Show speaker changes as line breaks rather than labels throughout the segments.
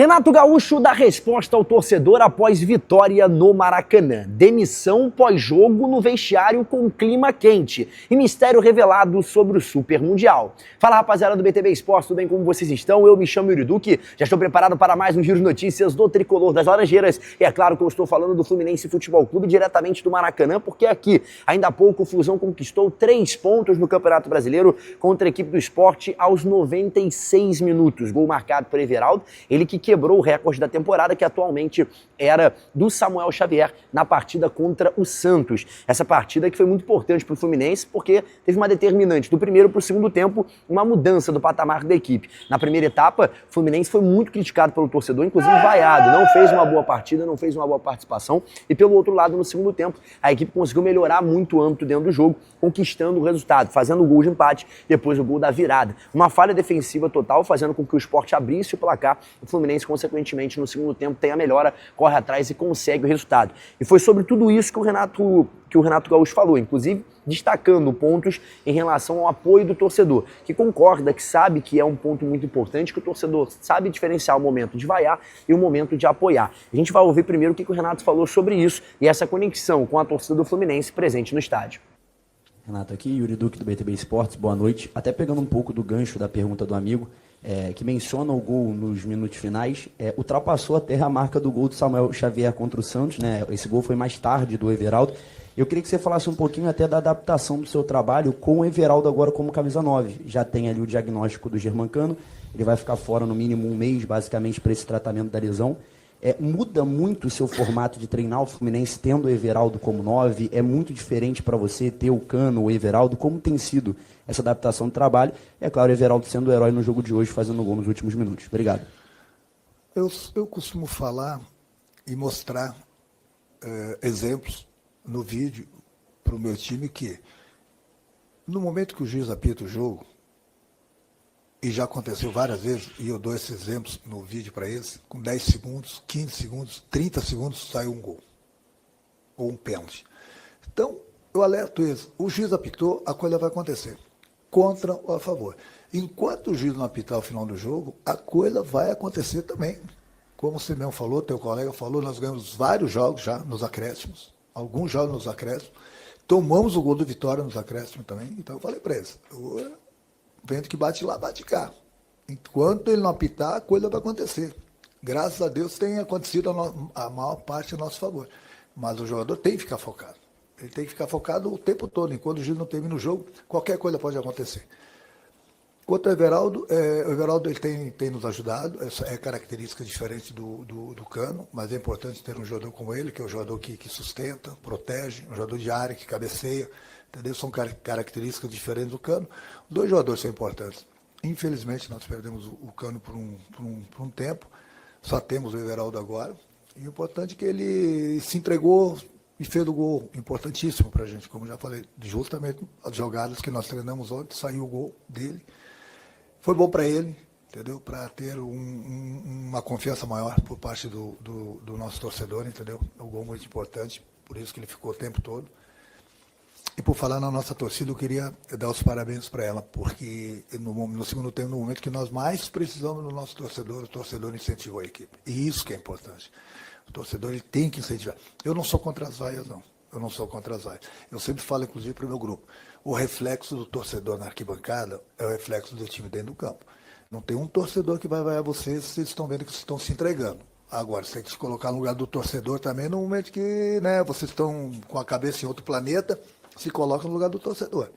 Renato Gaúcho dá resposta ao torcedor após vitória no Maracanã. Demissão pós-jogo no vestiário com clima quente. E mistério revelado sobre o Super Mundial. Fala, rapaziada do BTB Esportes, tudo bem? Como vocês estão? Eu me chamo Yuri Duque, já estou preparado para mais um giro de notícias do Tricolor das Laranjeiras. E é claro que eu estou falando do Fluminense Futebol Clube diretamente do Maracanã, porque aqui, ainda há pouco, o Flusão conquistou 3 pontos no Campeonato Brasileiro contra a equipe do Sport aos 96 minutos. Gol marcado por Everaldo, ele que quebrou o recorde da temporada, que atualmente era do Samuel Xavier na partida contra o Santos. Essa partida que foi muito importante para o Fluminense, porque teve uma determinante do primeiro para o segundo tempo, uma mudança do patamar da equipe. Na primeira etapa, o Fluminense foi muito criticado pelo torcedor, inclusive vaiado, não fez uma boa partida, não fez uma boa participação, e pelo outro lado, no segundo tempo, a equipe conseguiu melhorar muito o âmbito dentro do jogo, conquistando o resultado, fazendo o gol de empate, depois o gol da virada. Uma falha defensiva total, fazendo com que o Sport abrisse o placar, o Fluminense, consequentemente, no segundo tempo, tem a melhora, corre atrás e consegue o resultado. E foi sobre tudo isso que o Renato Gaúcho falou, inclusive destacando pontos em relação ao apoio do torcedor, que concorda, que sabe que é um ponto muito importante, que o torcedor sabe diferenciar o momento de vaiar e o momento de apoiar. A gente vai ouvir primeiro o que o Renato falou sobre isso e essa conexão com a torcida do Fluminense presente no estádio.
Renato aqui, Yuri Duque do BTB Esportes, boa noite. Até pegando um pouco do gancho da pergunta do amigo, que menciona o gol nos minutos finais, ultrapassou até a marca do gol do Samuel Xavier contra o Santos, né? Esse gol foi mais tarde do Everaldo. Eu queria que você falasse um pouquinho até da adaptação do seu trabalho com o Everaldo agora como camisa 9. Já tem ali o diagnóstico do Germancano, ele vai ficar fora no mínimo um mês, basicamente, para esse tratamento da lesão. Muda muito o seu formato de treinar o Fluminense tendo o Everaldo como 9? É muito diferente para você ter o Cano, o Everaldo? Como tem sido essa adaptação do trabalho? É claro, o Everaldo sendo o herói no jogo de hoje, fazendo gol nos últimos minutos. Obrigado.
Eu costumo falar e mostrar exemplos no vídeo para o meu time que, no momento que o juiz apita o jogo, e já aconteceu várias vezes, e eu dou esses exemplos no vídeo para eles, com 10 segundos, 15 segundos, 30 segundos, sai um gol. Ou um pênalti. Então, eu alerto eles. O juiz apitou, a coisa vai acontecer. Contra ou a favor. Enquanto o juiz não apitar o final do jogo, a coisa vai acontecer também. Como você mesmo falou, teu colega falou, nós ganhamos vários jogos já nos acréscimos. Alguns jogos nos acréscimos. Tomamos o gol do Vitória nos acréscimos também. Então, eu falei para eles. Vento que bate lá, bate cá. Enquanto ele não apitar, a coisa vai acontecer. Graças a Deus tem acontecido a maior parte a nosso favor. Mas o jogador tem que ficar focado. Ele tem que ficar focado o tempo todo. Enquanto o juiz não termina o jogo, qualquer coisa pode acontecer. Quanto ao Everaldo, o Everaldo ele tem nos ajudado. Essa é característica diferente do Cano, mas é importante ter um jogador como ele, que é um jogador que sustenta, protege, um jogador de área, que cabeceia. Entendeu? São características diferentes do Cano. 2 jogadores são importantes. Infelizmente, nós perdemos o Cano por um tempo. Só temos o Everaldo agora. E o importante é que ele se entregou e fez o gol importantíssimo para a gente. Como já falei, justamente as jogadas que nós treinamos ontem, saiu o gol dele. Foi bom para ele, entendeu? Para ter uma confiança maior por parte do nosso torcedor, entendeu? É um gol muito importante, por isso que ele ficou o tempo todo. E por falar na nossa torcida, eu queria dar os parabéns para ela, porque no segundo tempo, no momento que nós mais precisamos do nosso torcedor, o torcedor incentivou a equipe. E isso que é importante. O torcedor ele tem que incentivar. Eu não sou contra as vaias, não. Eu não sou contra as vaias. Eu sempre falo, inclusive, para o meu grupo. O reflexo do torcedor na arquibancada é o reflexo do time dentro do campo. Não tem um torcedor que vai vaiar vocês se vocês estão vendo que vocês estão se entregando. Agora, você tem que se colocar no lugar do torcedor também, no momento que vocês estão com a cabeça em outro planeta, se coloca no lugar do torcedor.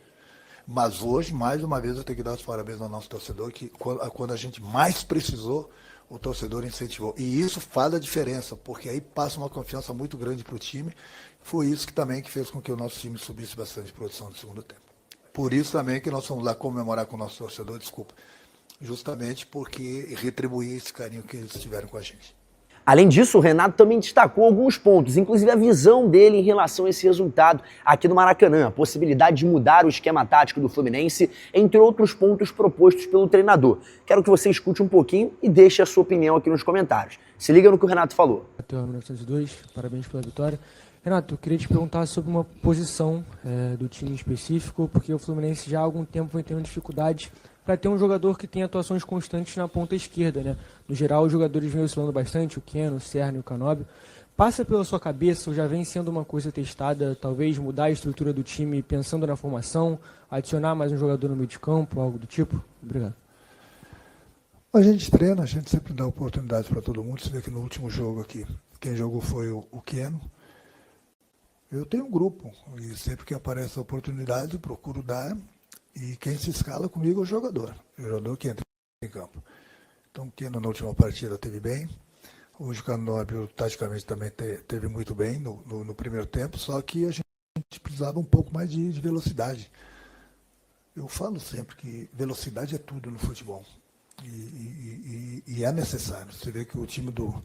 Mas hoje, mais uma vez, eu tenho que dar os parabéns ao nosso torcedor, que quando a gente mais precisou, o torcedor incentivou. E isso faz a diferença, porque aí passa uma confiança muito grande para o time. Foi isso que fez com que o nosso time subisse bastante de produção no segundo tempo. Por isso também que nós vamos lá comemorar com o nosso torcedor, justamente porque retribuir esse carinho que eles tiveram com a gente.
Além disso, o Renato também destacou alguns pontos, inclusive a visão dele em relação a esse resultado aqui no Maracanã, a possibilidade de mudar o esquema tático do Fluminense, entre outros pontos propostos pelo treinador. Quero que você escute um pouquinho e deixe a sua opinião aqui nos comentários. Se liga no que o Renato falou.
Até 1902, parabéns pela vitória. Renato, eu queria te perguntar sobre uma posição do time específico, porque o Fluminense já há algum tempo vem tendo dificuldade para ter um jogador que tenha atuações constantes na ponta esquerda, né? No geral, os jogadores vêm oscilando bastante, o Keno, o Serna e o Canóbio. Passa pela sua cabeça, ou já vem sendo uma coisa testada, talvez mudar a estrutura do time pensando na formação, adicionar mais um jogador no meio de campo, algo do tipo? Obrigado.
A gente treina, a gente sempre dá oportunidade para todo mundo. Você vê que no último jogo aqui, quem jogou foi o Keno. Eu tenho um grupo, e sempre que aparece a oportunidade, eu procuro dar, e quem se escala comigo é o jogador que entra em campo. Então o Keno na última partida teve bem, o Canóbio taticamente também teve muito bem no primeiro tempo, só que a gente precisava um pouco mais de velocidade. Eu falo sempre que velocidade é tudo no futebol, e é necessário. Você vê que o time do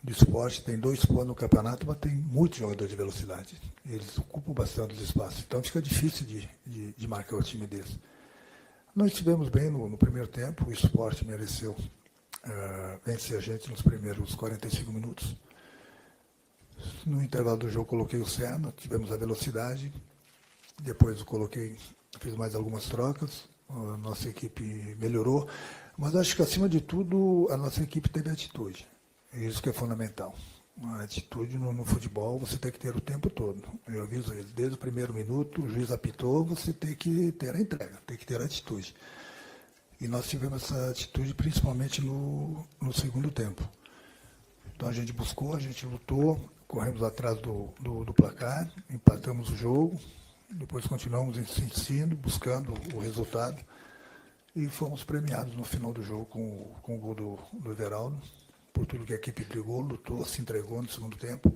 esporte tem 2 pontos no campeonato, mas tem muitos jogadores de velocidade. Eles ocupam bastante os espaços, então fica difícil de marcar o time deles. Nós estivemos bem no primeiro tempo, o esporte mereceu vencer a gente nos primeiros 45 minutos. No intervalo do jogo coloquei o Serna, tivemos a velocidade, depois fiz mais algumas trocas, a nossa equipe melhorou, mas acho que acima de tudo a nossa equipe teve atitude. Isso que é fundamental. A atitude no futebol você tem que ter o tempo todo. Eu aviso eles, desde o primeiro minuto, o juiz apitou, você tem que ter a entrega, tem que ter a atitude. E nós tivemos essa atitude principalmente no segundo tempo. Então a gente buscou, a gente lutou, corremos atrás do placar, empatamos o jogo, depois continuamos insistindo, buscando o resultado e fomos premiados no final do jogo com o gol do Everaldo. Por tudo que a equipe brigou, lutou, se entregou no segundo tempo.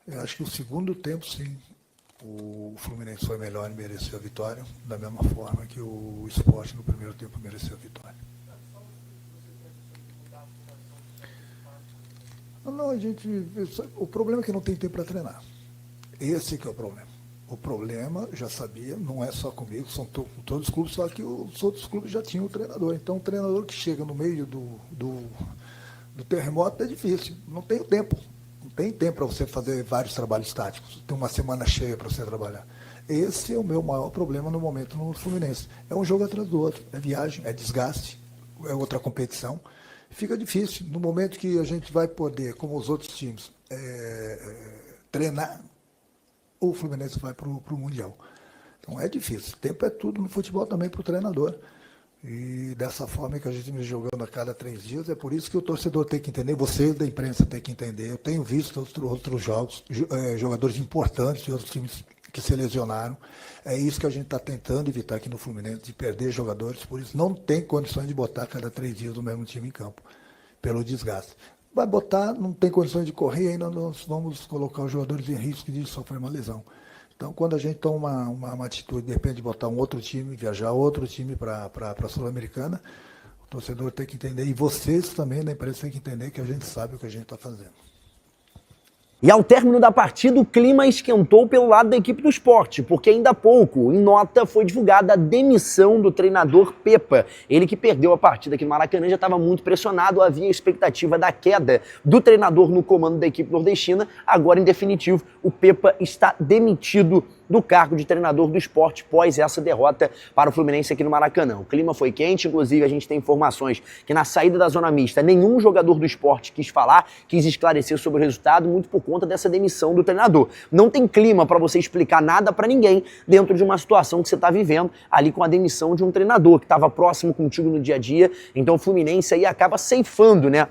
Eu acho que o segundo tempo, sim, o Fluminense foi melhor e mereceu a vitória, da mesma forma que o Sport no primeiro tempo mereceu a vitória. Não, o problema é que não tem tempo para treinar. Esse que é o problema. O problema, já sabia, não é só comigo, são todos os clubes, só que os outros clubes já tinham o treinador. Então, o treinador que chega no meio do terremoto é difícil, não tem tempo. Não tem tempo para você fazer vários trabalhos táticos, tem uma semana cheia para você trabalhar. Esse é o meu maior problema no momento no Fluminense. É um jogo atrás do outro, é viagem, é desgaste, é outra competição. Fica difícil, no momento que a gente vai poder, como os outros times, treinar, o Fluminense vai para o Mundial. Então é difícil, tempo é tudo no futebol também para o treinador. E dessa forma que a gente vem jogando a cada 3 dias, é por isso que o torcedor tem que entender, vocês da imprensa tem que entender. Eu tenho visto outros jogos, jogadores importantes de outros times que se lesionaram. É isso que a gente está tentando evitar aqui no Fluminense, de perder jogadores, por isso não tem condições de botar a cada 3 dias o mesmo time em campo, pelo desgaste. Vai botar, não tem condições de correr, ainda nós vamos colocar os jogadores em risco de sofrer uma lesão. Então, quando a gente toma uma atitude, de repente, de botar um outro time, viajar outro time para a Sul-Americana, o torcedor tem que entender, e vocês também da imprensa têm que entender que a gente sabe o que a gente está fazendo.
E ao término da partida, o clima esquentou pelo lado da equipe do Sport, porque ainda há pouco, em nota, foi divulgada a demissão do treinador Pepa. Ele que perdeu a partida aqui no Maracanã já estava muito pressionado, havia expectativa da queda do treinador no comando da equipe nordestina. Agora, em definitivo, o Pepa está demitido do cargo de treinador do Sport pós essa derrota para o Fluminense aqui no Maracanã. O clima foi quente, inclusive a gente tem informações que na saída da zona mista nenhum jogador do Sport quis esclarecer sobre o resultado, muito por conta dessa demissão do treinador. Não tem clima para você explicar nada para ninguém dentro de uma situação que você está vivendo ali com a demissão de um treinador que estava próximo contigo no dia a dia. Então o Fluminense aí acaba ceifando, né,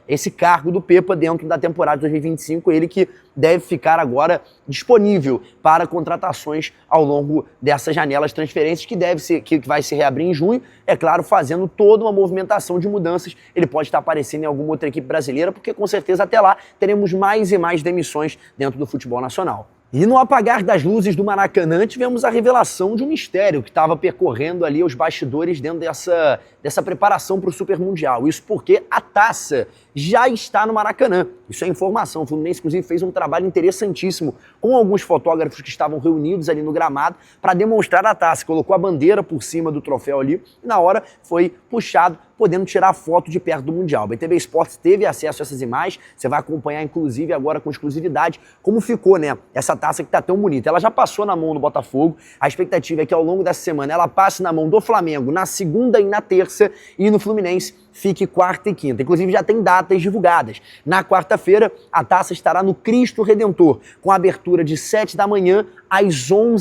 esse cargo do Pepa dentro da temporada de 2025, ele que deve ficar agora disponível para contratações ao longo dessa janela de transferências que vai se reabrir em junho, é claro, fazendo toda uma movimentação de mudanças. Ele pode estar aparecendo em alguma outra equipe brasileira, porque com certeza até lá teremos mais e mais demissões dentro do futebol nacional. E no apagar das luzes do Maracanã, tivemos a revelação de um mistério que estava percorrendo ali os bastidores dentro dessa preparação para o Super Mundial. Isso porque a taça já está no Maracanã. Isso é informação. O Fluminense, inclusive, fez um trabalho interessantíssimo com alguns fotógrafos que estavam reunidos ali no gramado para demonstrar a taça. Colocou a bandeira por cima do troféu ali e na hora foi puxado podendo tirar foto de perto do Mundial. O BTB Esportes teve acesso a essas imagens, você vai acompanhar inclusive agora com exclusividade como ficou, né, essa taça que tá tão bonita. Ela já passou na mão do Botafogo, a expectativa é que ao longo dessa semana ela passe na mão do Flamengo na segunda e na terça, e no Fluminense fique quarta e quinta. Inclusive já tem datas divulgadas. Na quarta-feira, a taça estará no Cristo Redentor, com a abertura de 7 da manhã às 1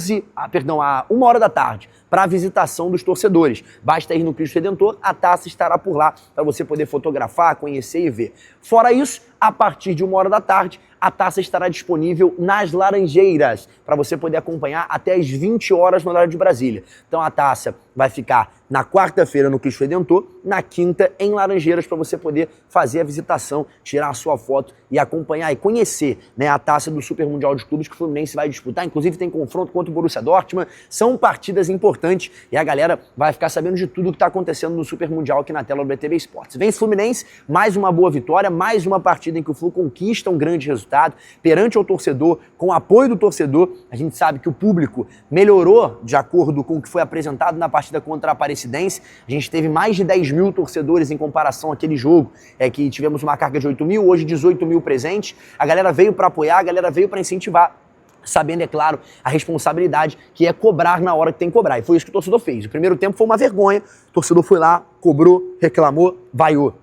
hora da tarde, para a visitação dos torcedores. Basta ir no Cristo Redentor, a taça estará por lá para você poder fotografar, conhecer e ver. Fora isso, a partir de 1 hora da tarde, a taça estará disponível nas Laranjeiras, para você poder acompanhar até às 20 horas no horário de Brasília. Então a taça vai ficar na quarta-feira no Cristo Redentor, na quinta em Laranjeiras, para você poder fazer a visitação, tirar a sua foto e acompanhar e conhecer, né, a taça do Super Mundial de Clubes que o Fluminense vai disputar. Inclusive tem confronto contra o Borussia Dortmund, são partidas importantes e a galera vai ficar sabendo de tudo o que está acontecendo no Super Mundial aqui na tela do BTB Esportes. Vence o Fluminense, mais uma boa vitória, mais uma partida em que o Flu conquista um grande resultado perante o torcedor, com o apoio do torcedor. A gente sabe que o público melhorou de acordo com o que foi apresentado na partida contra a Aparecidense. A gente teve mais de 10 mil torcedores em comparação àquele jogo, que tivemos uma carga de 8 mil, hoje 18 mil presentes. A galera veio para apoiar, a galera veio para incentivar, sabendo, é claro, a responsabilidade que é cobrar na hora que tem que cobrar. E foi isso que o torcedor fez. O primeiro tempo foi uma vergonha, o torcedor foi lá, cobrou, reclamou, vaiou.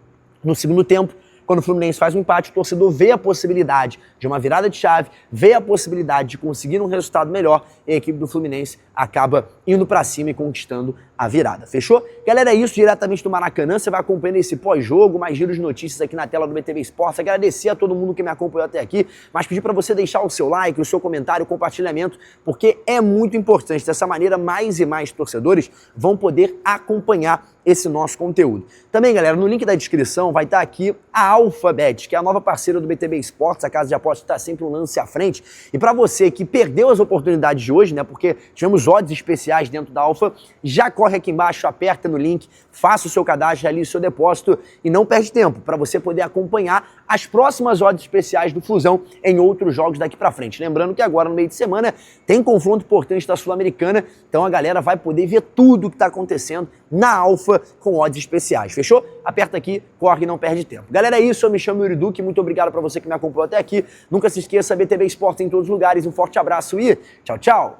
No segundo tempo, quando o Fluminense faz um empate, o torcedor vê a possibilidade de uma virada de chave, vê a possibilidade de conseguir um resultado melhor, e a equipe do Fluminense acaba indo pra cima e conquistando a virada. Fechou? Galera, é isso, diretamente do Maracanã. Você vai acompanhando esse pós-jogo, mais giros de notícias aqui na tela do BTB Esportes. Agradecer a todo mundo que me acompanhou até aqui, mas pedir para você deixar o seu like, o seu comentário, o compartilhamento, porque é muito importante. Dessa maneira, mais e mais torcedores vão poder acompanhar esse nosso conteúdo. Também, galera, no link da descrição vai estar aqui a Alphabet, que é a nova parceira do BTB Esportes, a casa de apostas que está sempre um lance à frente. E para você que perdeu as oportunidades de hoje, né, porque tivemos odds especiais dentro da Alpha, já corre aqui embaixo, aperta no link, faça o seu cadastro, realize o seu depósito e não perde tempo para você poder acompanhar as próximas odds especiais do Flusão em outros jogos daqui para frente. Lembrando que agora, no meio de semana, tem confronto importante da Sul-Americana, então a galera vai poder ver tudo o que está acontecendo na Alpha com odds especiais. Fechou? Aperta aqui, corre e não perde tempo. Galera, é isso. Eu me chamo Yuri Duque. Muito obrigado para você que me acompanhou até aqui. Nunca se esqueça, BTB Esportes em todos os lugares. Um forte abraço e tchau, tchau!